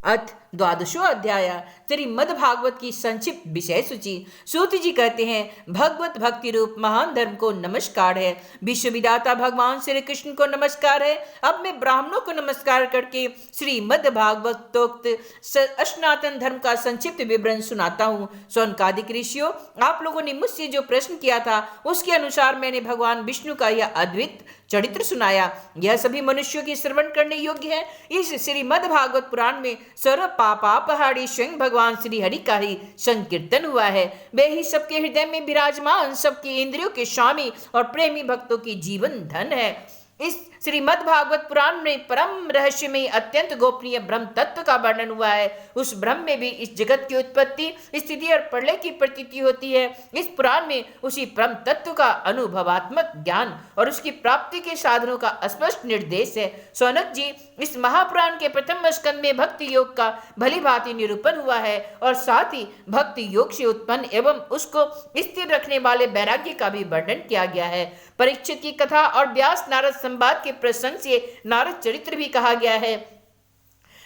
अथ द्वादशो अध्याय श्रीमद् भागवत की संक्षिप्त विषय सूची। सूत जी कहते हैं, भगवत भक्ति रूप महान धर्म को नमस्कार है, विश्व विधाता भगवान श्री कृष्ण को नमस्कार है। अब मैं ब्राह्मणों को नमस्कार करके श्रीमद् भागवतोक्त सनातन धर्म का संक्षिप्त विवरण सुनाता हूँ। सौनकादिक ऋषियों, आप लोगों ने मुझसे जो प्रश्न किया था उसके अनुसार मैंने भगवान विष्णु का यह अद्वित चरित्र सुनाया। यह सभी मनुष्यों की श्रवण करने योग्य है। इस श्रीमद् भागवत पुराण में सर्व पापा पहाड़ी स्वयं भगवान श्री हरि का ही संकीर्तन हुआ है। वे ही सबके हृदय में विराजमान, सबके इंद्रियों के स्वामी और प्रेमी भक्तों की जीवन धन है। इस श्रीमद् भागवत पुराण में परम रहस्य में अत्यंत गोपनीय ब्रह्म तत्व का वर्णन हुआ है। उस ब्रह्म में भी इस जगत की उत्पत्ति, स्थिति और प्रलय की प्रतीति होती है। इस पुराण में उसी ब्रह्म तत्व का अनुभवात्मक ज्ञान और उसकी प्राप्ति के साधनों का स्पष्ट निर्देश है। सौनक जी, इस महापुराण के प्रथम स्कंद में भक्ति योग का भली भांति निरूपण हुआ है और साथ ही भक्ति योग से उत्पन्न एवं उसको स्थिर रखने वाले वैराग्य का भी वर्णन किया गया है। परीक्षित की कथा और व्यास नारद संवाद के प्रसंग से नारद चरित्र भी कहा गया है।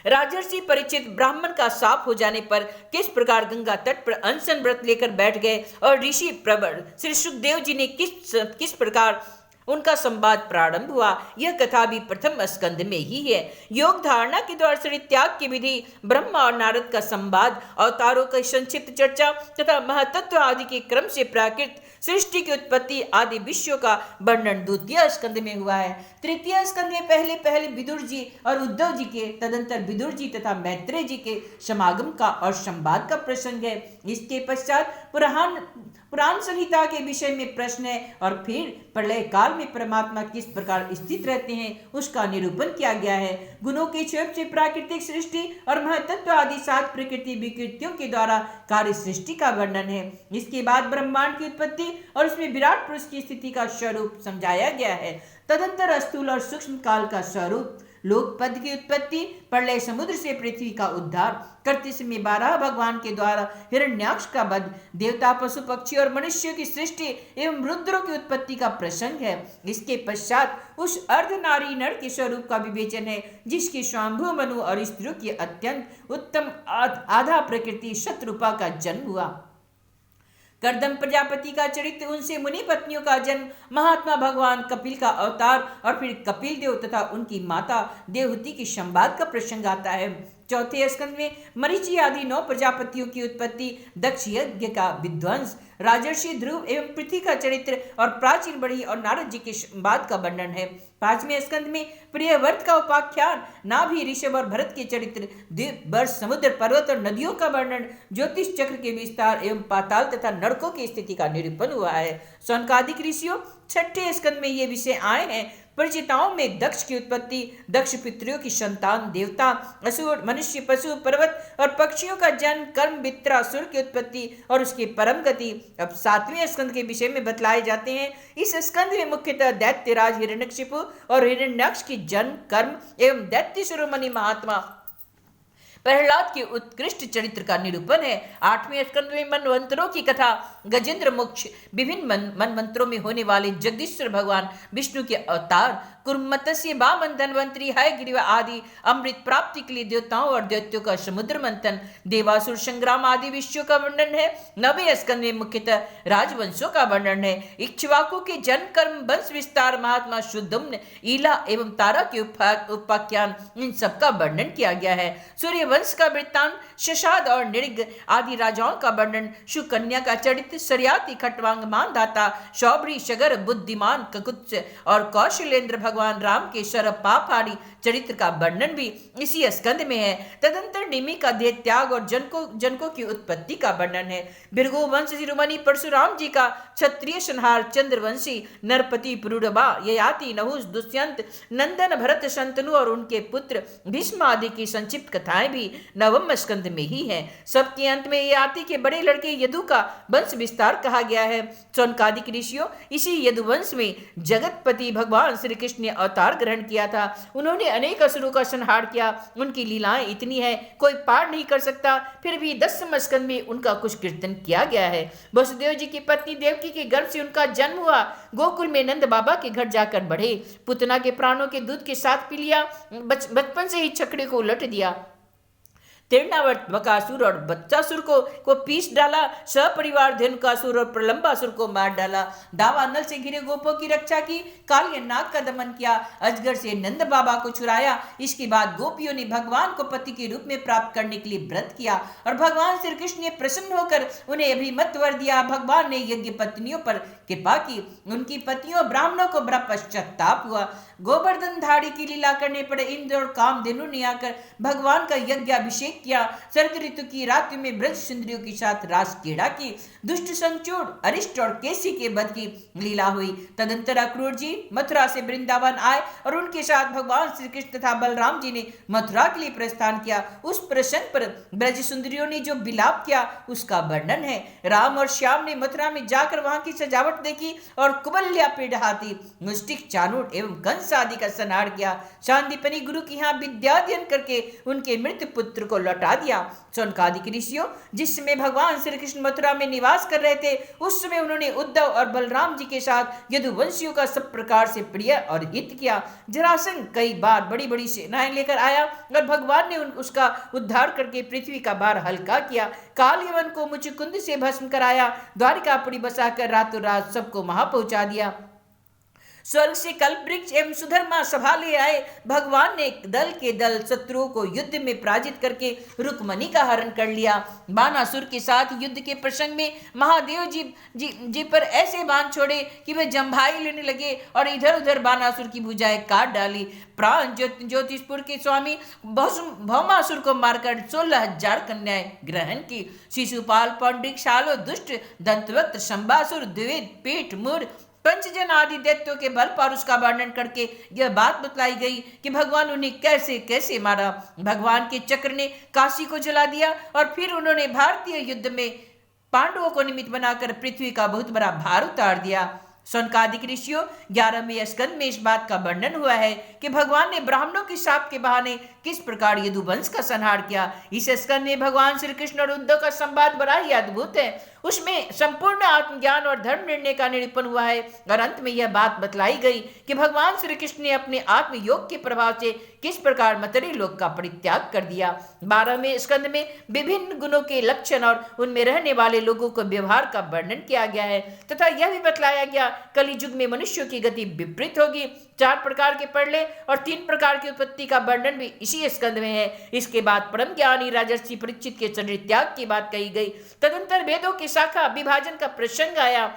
राजर्षि परीक्षित ब्राह्मण का साफ हो जाने पर किस प्रकार गंगा तट पर अनशन व्रत लेकर बैठ गए और ऋषि प्रवर श्री सुखदेव जी ने किस प्रकार उनका संवाद प्रारंभ हुआ, यह कथा भी प्रथम स्कंद में ही है। योग धारणा के द्वारा शरीर त्याग की विधि, ब्रह्मा और नारद का संवाद, अवतारों की संक्षिप्त चर्चा तथा महतत्व आदि के क्रम से प्राकृत सृष्टि की उत्पत्ति आदि विषयों का वर्णन द्वितीय स्कंद में हुआ है। तृतीय स्कंद में पहले विदुर जी और उद्धव जी के, तदंतर विदुर जी तथा मैत्रेय जी के समागम का और संवाद का प्रसंग है। इसके पश्चात पुराण संहिता के विषय में प्रश्न है और फिर प्रलय काल में परमात्मा किस प्रकार स्थित रहते हैं उसका निरूपण किया गया है। गुणों के क्षोभ से प्राकृतिक सृष्टि और महतत्व आदि 7 प्रकृति विकृतियों के द्वारा कार्य सृष्टि का वर्णन है। इसके बाद ब्रह्मांड की उत्पत्ति और उसमें विराट पुरुष की स्थिति का स्वरूप समझाया गया है। तदंतर स्थूल और सूक्ष्म काल का स्वरूप, लोकपद की उत्पत्ति, प्रलय समुद्र से पृथ्वी का उद्धार करते समय 12 भगवान के द्वारा हिरण्याक्ष का वध, देवता पशु पक्षी और मनुष्यों की सृष्टि एवं रुद्रों की उत्पत्ति का प्रसंग है। इसके पश्चात उस अर्धनारी नर के स्वरूप का विवेचन है जिसकी स्वाम्भु मनु और स्त्रियों की अत्यंत उत्तम आधा प्रकृति शत्रुपा का जन्म हुआ। कर्दम प्रजापति का चरित्र, उनसे मुनि पत्नियों का जन्म, महात्मा भगवान कपिल का अवतार और फिर कपिल देव तथा उनकी माता देवहूति की संवाद का प्रसंग आता है। चौथे स्कंद में मरीचि आदि 9 प्रजापतियों की उत्पत्ति, दक्ष यज्ञ का विध्वंस, राजर्षि ध्रुव एवं पृथ्वी का चरित्र और प्राचीन बढ़ी और नारद जी के संवाद का वर्णन है। 5वें स्कंद में प्रियव्रत का उपाख्यान, नाभि ऋषभ और भरत के चरित्र, द्वीप वर्ष समुद्र पर्वत और नदियों का वर्णन, ज्योतिष चक्र के विस्तार एवं पाताल तथा नरकों की स्थिति का निरूपण हुआ है। सौनकादिक ऋषियों, 6ठे स्कंद में ये विषय आए हैं। परिचिताओं में दक्ष की उत्पत्ति, दक्ष पितरों की संतान, देवता, असुर, मनुष्य, पशु, पर्वत और पक्षियों का जन्म, कर्म, वित्रासुर की उत्पत्ति और उसकी परम गति अब 7वें स्कंद के विषय में बतलाए जाते हैं। इस स्कंद में मुख्यतः दैत्यराज हिरण्यकशिपु और हिरण्याक्ष की जन्म, कर्म एवं दैत्य शिरोमणि महात्मा प्रहलाद के उत्कृष्ट चरित्र का निरूपण है। 8वें स्कंद में मनवंतरों की कथा, गजेंद्र मोक्ष, विभिन्न मनवंतरों में होने वाले जगदीश्वर भगवान विष्णु के अवतार, कुर्मत्स्य, वामन, धन्वंतरी, हयग्रीव आदि अमृत प्राप्ति के लिए देवताओं और दैत्यों का समुद्र मंथन, देवासुर संग्राम आदि विषयों का वर्णन है। 9वें स्कंद में मुख्यतः राजवंशों का वर्णन है। इक्ष्वाकु के जन्म, कर्म, वंश विस्तार, महात्मा शुद्धुम्न, ईला एवं तारा के उपाख्यान, इन सबका वर्णन किया गया है। सूर्य वंश का वृत्तांत, शशाद और नृग आदि राजाओं का वर्णन, सुकन्या का चरित्र, सरियाती, खटवांग, मानधाता, शौबरी, शगर, बुद्धिमान, ककुत्स और कौशलेंद्र भगवान राम के शर पापहारी चरित्र का वर्णन भी इसी स्कंद में है। तदंतर निमि का देह त्याग और जनकों की उत्पत्ति का वर्णन है। भृगु वंश शिरोमणि परशुराम जी का क्षत्रिय संहार, चंद्रवंशी, नरपति, पुरुरवा, ययाति, नहुस, दुष्यंत, नंदन, भरत, शंतनु और उनके पुत्र भीष्म आदि की संक्षिप्त कथाएं भी 9वें स्कंद में ही है। सबके अंत में ययाति के बड़े लड़के यदु का वंश विस्तार कहा गया है। सौनकादिक ऋषियों, इसी यदुवंश में जगतपति भगवान श्री कृष्ण ने अवतार ग्रहण किया था। उन्होंने अनेक असुरों का संहार किया। उनकी लीलाएं इतनी है कोई पार नहीं कर सकता। फिर भी 10वें स्कंद में उनका कुछ कीर्तन किया गया है। वसुदेव जी की पत्नी देवकी के गर्भ से उनका जन्म हुआ। गोकुल में नंद बाबा के घर जाकर बढ़े। पुतना के प्राणों के दूध के साथ पी लिया। बचपन से ही छकड़े को उलट दिया। तीर्णावर्त बकासुर और बच्चासुर को पीस डाला, सपरिवार धेनुकासुर और प्रलंबासुर को मार डाला। दावा नल से घिरे गोपों की रक्षा की, कालिया नाग का दमन किया, अजगर से नंद बाबा को छुड़ाया। इसके बाद गोपियों ने भगवान को पति के रूप में प्राप्त करने के लिए व्रत किया और भगवान श्री कृष्ण ने प्रसन्न होकर उन्हें अभिमत वर दिया। भगवान ने यज्ञ पत्नियों पर कृपा की, उनकी पतियों ब्राह्मणों को बड़ा पश्चाताप हुआ। गोवर्धन धाड़ी की लीला करने पर इंद्र और कामधेनु ने आकर भगवान का यज्ञाभिषेक किया। शरद ऋतु की रात्रि में ब्रज सुंदरियों के साथ रास क्रीड़ा की, दुष्ट संचूड़ अरिष्ट और केसी के वध की लीला हुई। तदंतर अक्रूर जी मथुरा से वृंदावन आए और उनके साथ भगवान श्री कृष्ण तथा बलराम जी ने मथुरा के लिए प्रस्थान किया। उस प्रसंग पर ब्रज सुंदरियों ने जो विलाप किया उसका वर्णन है। राम और श्याम ने मथुरा में जाकर वहां की सजावट देखी और कुबल्या पेड़ हाथी, मुष्टिक, चाणूर एवं कंस आदि का संहार किया। शांतिपनी गुरु की यहाँ विद्याध्ययन करके उनके मृत पुत्र को लौटा दिया। सौनकादिक ऋषियों, जिस समय भगवान श्री कृष्ण मथुरा में निवास कर रहे थे, उस समय उन्होंने उद्धव और बलराम जी के साथ यदुवंशियों का सब प्रकार से प्रिय और हित किया। जरासंध कई बार बड़ी बड़ी सेनाएं लेकर आया और भगवान ने उसका उद्धार करके पृथ्वी का भार हल्का किया। काल यवन को मुचुकुंद से भस्म कराया, द्वारिकापुरी बसाकर रातों रात सबको वहां पहुंचा दिया। स्वर्ग से कल्प वृक्ष एवं सुधर्मा सभा ले आए। भगवान ने दल के दल शत्रुओं को युद्ध में पराजित करके रुक्मणी का हरण कर लिया। बानासुर के साथ युद्ध के प्रसंग में महादेव जी पर ऐसे बाण छोड़े कि वे जम्भाई लेने लगे और इधर उधर बानासुर की भुजाएं काट डाली। प्राण ज्योतिषपुर के स्वामी भौमासुर को मारकर 16,000 कन्याएं ग्रहण की। शिशुपाल, पौंड्रिक, शालो, दुष्ट, दंतवक्त, शंबासुर, द्विविद, पीठ, मूर, पंचजन आदि दैत्यों के बल पर उसका वर्णन करके यह बात बतलाई गई कि भगवान उन्हें कैसे कैसे मारा। भगवान के चक्र ने काशी को जला दिया और फिर उन्होंने भारतीय युद्ध में पांडवों को निमित्त बनाकर पृथ्वी का बहुत बड़ा भार उतार दिया। सौनकादिक ऋषियों, 11वें स्कंद में इस बात का वर्णन हुआ है कि भगवान ने ब्राह्मणों के शाप के बहाने किस प्रकार यदुवंश का संहार किया। इस स्कंद में भगवान श्री कृष्ण और उद्धव का संवाद बड़ा ही अद्भुत है। उसमें संपूर्ण आत्मज्ञान और धर्म निर्णय का निरूपण हुआ है और अंत में यह बात बतलाई गई कि भगवान श्री कृष्ण ने अपने आत्मयोग के प्रभाव से किस प्रकार मर्त्य लोक का परित्याग कर दिया। 12वें स्कंद में विभिन्न गुणों के लक्षण और उनमें रहने वाले लोगों के व्यवहार का वर्णन किया गया है तथा यह भी बतलाया गया कलि युग में मनुष्यों की गति विपरीत होगी। 4 प्रकार के प्रलय और 3 प्रकार की उत्पत्ति का वर्णन भी इसी स्कंद में है। इसके बाद परम ज्ञानी राजर्षि परीक्षित के शरीर त्याग की बात कही गई। तदंतर वेदों की शाखा विभाजन का प्रसंग आया।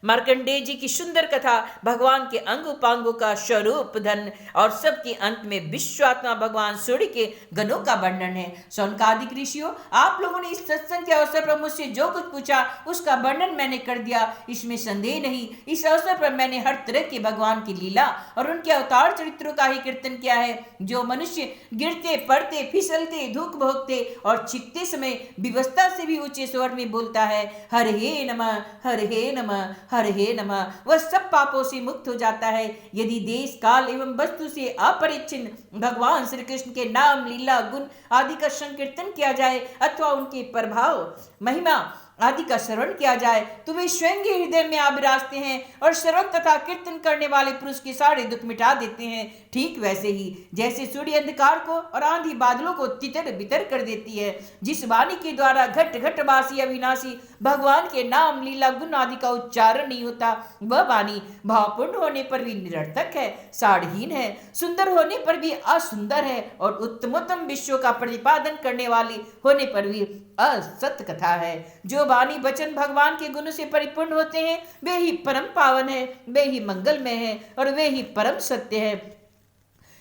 मार्कंडेय जी की सुंदर कथा, भगवान के अंग उपांगों का स्वरूप, धन और सबके अंत में विश्वात्मा भगवान सूर्य के गणों का वर्णन है। सौनकादिक ऋषियों, आप लोगों ने इस सत्संग के अवसर पर मुझसे जो कुछ पूछा उसका वर्णन मैंने कर दिया, इसमें संदेह नहीं। इस अवसर पर मैंने हर तरह के भगवान की लीला और उनके अवतार चरित्रों का ही कीर्तन किया है। जो मनुष्य गिरते, पड़ते, फिसलते, धूक भोगते और छिकते समय विवस्था से भी ऊंचे स्वर में बोलता है हरे नमः, हरे नमः, हरे नमः, वह सब पापों से मुक्त हो जाता है। यदि देश, काल एवं वस्तु से अपरिच्छिन्न भगवान श्री कृष्ण के नाम, लीला, गुण आदि का संकीर्तन किया जाए अथवा उनके प्रभाव, महिमा आदि का श्रवण किया जाए तो वे स्वयं ही हृदय में आ विराजते हैं और श्रवण तथा कीर्तन करने वाले पुरुष के सारे दुख मिटा देते हैं। ठीक वैसे ही जैसे सूर्य अंधकार को और आंधी बादलों को तितर बितर कर देती है, जिस वाणी के द्वारा घट घट वासी अविनाशी भगवान के नाम, लीला, गुण आदि का उच्चारण नहीं होता, वह वाणी भावपूर्ण होने पर भी निरर्थक है, सारहीन है, सुंदर होने पर भी असुंदर है और उत्तमोत्तम विषयों का प्रतिपादन करने वाली होने पर भी असत्य कथा है। जो वाणी वचन भगवान के गुण से परिपूर्ण होते हैं वे ही परम पावन है, वे ही मंगलमय है और वे ही परम सत्य है।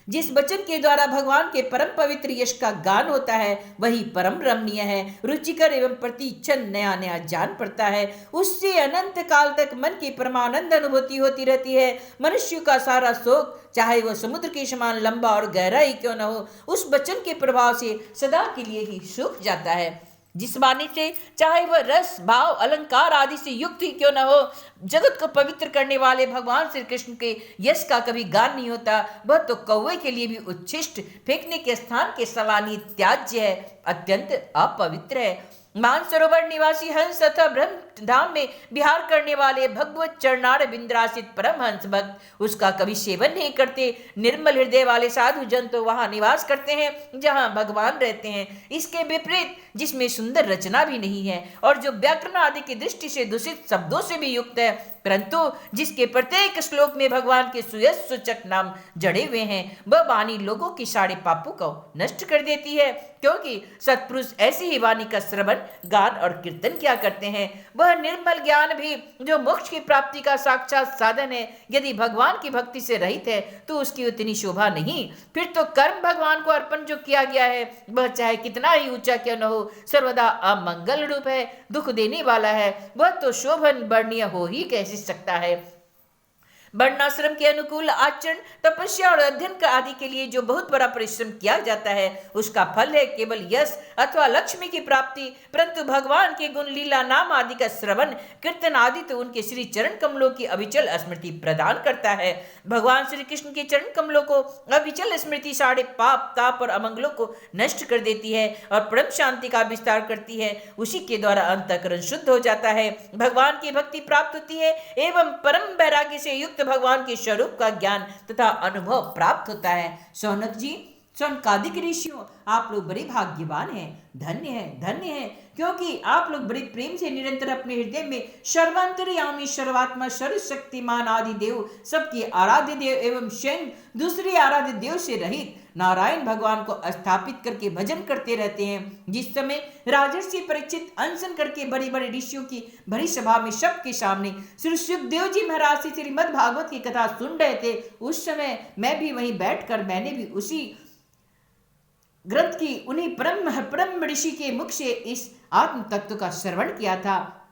जिस वचन के द्वारा भगवान के परम पवित्र यश का गान होता है वही परम रमणीय है, रुचिकर एवं प्रति क्षण नया नया जान पड़ता है। उससे अनंत काल तक मन की परमानंद अनुभूति होती रहती है। मनुष्य का सारा शोक, चाहे वह समुद्र के समान लंबा और गहरा ही क्यों न हो, उस वचन के प्रभाव से सदा के लिए ही सूख जाता है। जिस वाणी से, चाहे वह रस, भाव, अलंकार आदि से युक्त ही क्यों न हो, जगत को पवित्र करने वाले भगवान श्री कृष्ण के यश का कभी गान नहीं होता, वह तो कौवे के लिए भी उच्छिष्ट, फेंकने के स्थान के समान ही त्याज्य है, अत्यंत अपवित्र है। मानसरोवर निवासी हंस तथा ब्रह्म धाम में विहार करने वाले भगवत चरणार बिंद्रासित परमहंस भक्त उसका कभी सेवन नहीं करते। निर्मल हृदय वाले साधु जन तो वहां निवास करते हैं जहां भगवान रहते हैं। इसके विपरीत जिसमें सुंदर रचना भी नहीं है और जो व्याकरण आदि की दृष्टि से दूषित शब्दों से भी युक्त है, परंतु जिसके प्रत्येक श्लोक में भगवान के सुयश सूचक नाम जड़े हुए हैं, वह वाणी लोगों की सारे पापों को नष्ट कर देती है। क्योंकि सत्पुरुष ऐसी ही वाणी का श्रवण, गान और कीर्तन किया करते हैं। वह निर्मल ज्ञान भी जो मोक्ष की प्राप्ति का साक्षात साधन है, यदि भगवान की भक्ति से रहित है तो उसकी उतनी शोभा नहीं। फिर तो कर्म भगवान को अर्पण जो किया गया है, वह चाहे कितना ही ऊंचा क्यों न हो, सर्वदा अमंगल रूप है, दुख देने वाला है। वह तो शोभन वर्णीय हो ही कैसे सकता है। वर्णाश्रम के अनुकूल आचरण, तपस्या और अध्ययन का आदि के लिए जो बहुत बड़ा परिश्रम किया जाता है, उसका फल है केवल यश अथवा लक्ष्मी की प्राप्ति। परंतु भगवान के गुण, लीला, नाम आदि का श्रवण, कीर्तन आदि तो उनके श्री चरण कमलों की अविचल स्मृति प्रदान करता है। भगवान श्री कृष्ण के चरण कमलों को अविचल स्मृति सारे पाप, ताप और अमंगलों को नष्ट कर देती है और परम शांति का विस्तार करती है। उसी के द्वारा अंतःकरण शुद्ध हो जाता है, भगवान की भक्ति प्राप्त होती है एवं परम वैराग्य से युक्त भगवान के स्वरूप का ज्ञान तथा अनुभव प्राप्त होता है। शौनक जी, शौनकादिक ऋषियों, आप लोग बड़े भाग्यवान हैं, धन्य है, धन्य है, क्योंकि आप लोग बड़े प्रेम से निरंतर अपने हृदय में सर्वांतर्यामी, सर्वात्मा, सर्वशक्तिमान आदि देव, सबके आराध्य देव एवं स्वयं दूसरे आराध्य देव से रहित नारायण भगवान को स्थापित करके भजन करते रहते हैं। जिस समय राजर्षि परीक्षित अनशन करके बड़े बड़े ऋषियों की भरी सभा में सबके सामने श्री सुखदेव जी महाराज से श्रीमद् भागवत की कथा सुन रहे थे, उस समय मैं भी वहीं बैठकर मैंने भी उसी ग्रंथ की उन्हीं परम ऋषि के मुख से इस आत्म तत्व का श्रवण किया था।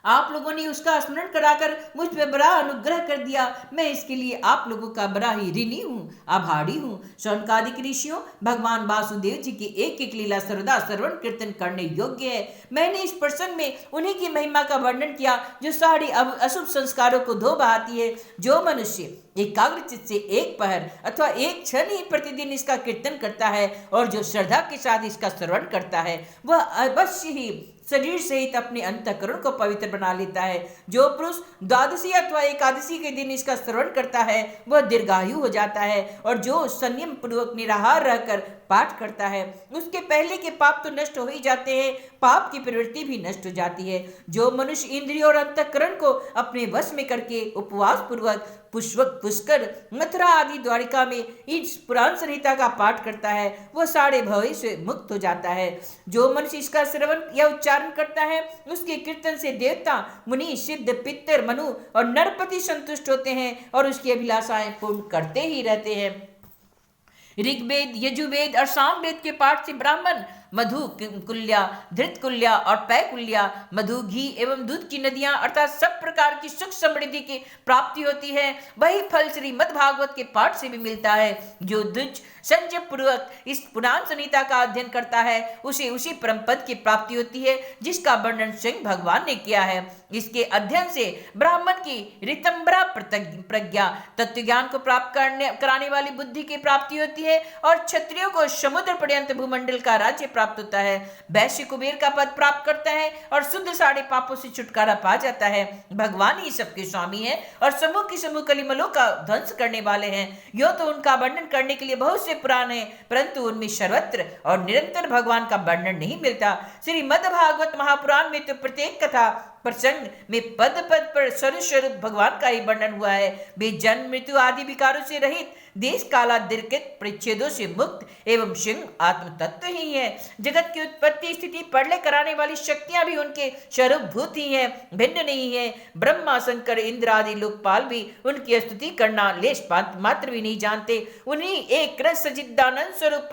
आप लोगों ने उसका स्मरण कराकर मुझ पर बड़ा अनुग्रह कर दिया। मैं इसके लिए आप लोगों का बड़ा ही ऋणी हूँ, आभारी हूँ। शौनकादिक ऋषियों, भगवान वासुदेव जी की एक एक लीला सर्वदा श्रवण कीर्तन करने योग्य है। मैंने इस प्रसंग में उन्हीं की महिमा का वर्णन किया जो सारी अशुभ संस्कारों को धो बहाती है। जो मनुष्य एकाग्रचित्त से एक पहर अथवा एक क्षण ही प्रतिदिन इसका कीर्तन करता है और जो श्रद्धा के साथ इसका श्रवण करता है, वह अवश्य ही शरीर सहित अपने अंतःकरण को पवित्र बना लेता है। जो पुरुष द्वादशी अथवा एकादशी के दिन इसका श्रवण करता है, वह दीर्घायु हो जाता है और जो संयम पूर्वक निराहार रहकर पाठ करता है, उसके पहले के पाप तो नष्ट हो ही जाते हैं, पाप की प्रवृत्ति भी नष्ट हो जाती है। जो मनुष्य इंद्रियों और अंतःकरण को अपने वश में करके उपवास पूर्वक पुष्कर, मथुरा आदि द्वारिका में इस पुराण संहिता का पाठ करता है, वह सारे भय से मुक्त हो जाता है। जो मनुष्य इसका श्रवण या उच्चारण करता है, उसके कीर्तन से देवता, मुनि, सिद्ध, पितर, मनु और नरपति संतुष्ट होते हैं और उसकी अभिलाषाएं पूर्ण करते ही रहते हैं। ऋग्वेद, यजुर्वेद और सामवेद के पाठ से ब्राह्मण मधु कुल्या, धृत कुल्या और पै कुल्या, मधु, घी एवं दूध की नदियां अर्थात सब प्रकार की सुख समृद्धि की प्राप्ति होती है। वही फल श्रीमद् भागवत के पाठ से भी मिलता है। जो द्विज संजय पूर्वक इस पुराण संहिता का अध्ययन करता है, उसे उसी परम पद की प्राप्ति होती है जिसका वर्णन स्वयं भगवान ने किया है। इसके अध्ययन से ब्राह्मण की ऋतंबरा प्रज्ञा, तत्व ज्ञान को प्राप्त कराने वाली बुद्धि की प्राप्ति होती है और क्षत्रियों को समुद्र पर्यंत भूमंडल का राज्य प्राप्त होता है। वैश्य कुबेर का पद प्राप्त करता है और शुद्ध सारे पापों से छुटकारा पा जाता है। भगवान ही सबके स्वामी है और समूह की समूह कलिमलों का ध्वंस करने वाले हैं। यो तो उनका वर्णन करने के लिए बहुत से पुराण है, परंतु उनमें सर्वत्र और निरंतर भगवान का वर्णन नहीं मिलता। श्रीमद् भागवत महापुराण में तो प्रत्येक कथा प्रसंग में पद पद पर स्वरूप भगवान का ही वर्णन हुआ है। वे जन्म, मृत्यु आदि विकारों से रहित, देश कालादीर्घित परिच्छेदों से मुक्त एवं सिंह आत्म तत्व ही है। जगत की उत्पत्ति, स्थिति, प्रलय कराने वाली शक्तियां भी उनके स्वरूपभूत ही हैं, भिन्न नहीं है। ब्रह्मा, शंकर, इंद्र आदि लोकपाल भी उनकी स्तुति करना लेश मात्र भी नहीं जानते। उन्हीं एक रस सच्चिदानंद स्वरूप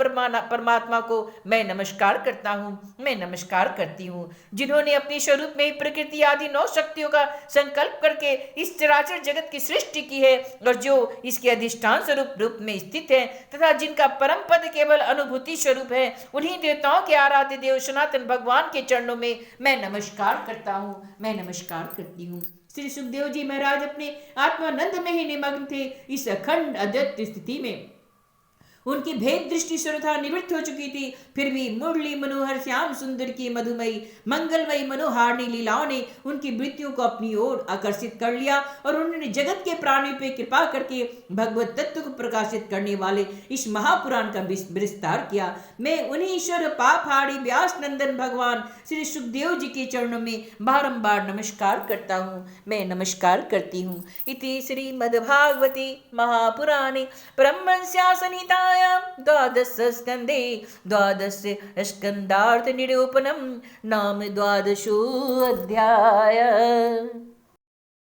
परमात्मा को मैं नमस्कार करता हूँ, मैं नमस्कार करती हूँ, जिन्होंने अपने स्वरूप में ही प्रकृति आदि 9 शक्तियों का संकल्प करके इस चराचर जगत की सृष्टि की है और जो इसके अधिष्ठान स्वरूप रूप में स्थित है तथा जिनका परम पद केवल अनुभूति स्वरूप है, उन्हीं देवताओं के आराध्य देव सनातन भगवान के चरणों में मैं नमस्कार करता हूँ, मैं नमस्कार करती हूँ। श्री सुखदेव जी महाराज अपने आत्मानंद में ही निमग्न थे। इस अखंड अद्वैत स्थिति में उनकी भेद दृष्टि सर्वथा निवृत्त हो चुकी थी, फिर भी मुरली मनोहर श्याम सुंदर की मधुमयी मंगलमयी मनोहारिणी लीलाओं ने उनकी वृत्तियों को अपनी ओर आकर्षित कर लिया और उन्होंने जगत के प्राणियों पे कृपा करके भगवत तत्व को प्रकाशित करने वाले इस महापुराण का विस्तार किया। मैं उन्हीं ईश्वर पापहारी व्यास नंदन भगवान श्री सुखदेव जी के चरणों में बारंबार नमस्कार करता हूँ, मैं नमस्कार करती हूँ। इति श्रीमद्भागवते महापुराणे परमहंस्या संहितायां द्वादश स्कंदे द्वादश स्कंदार्थ निरूपणं नाम द्वादशो अध्याय।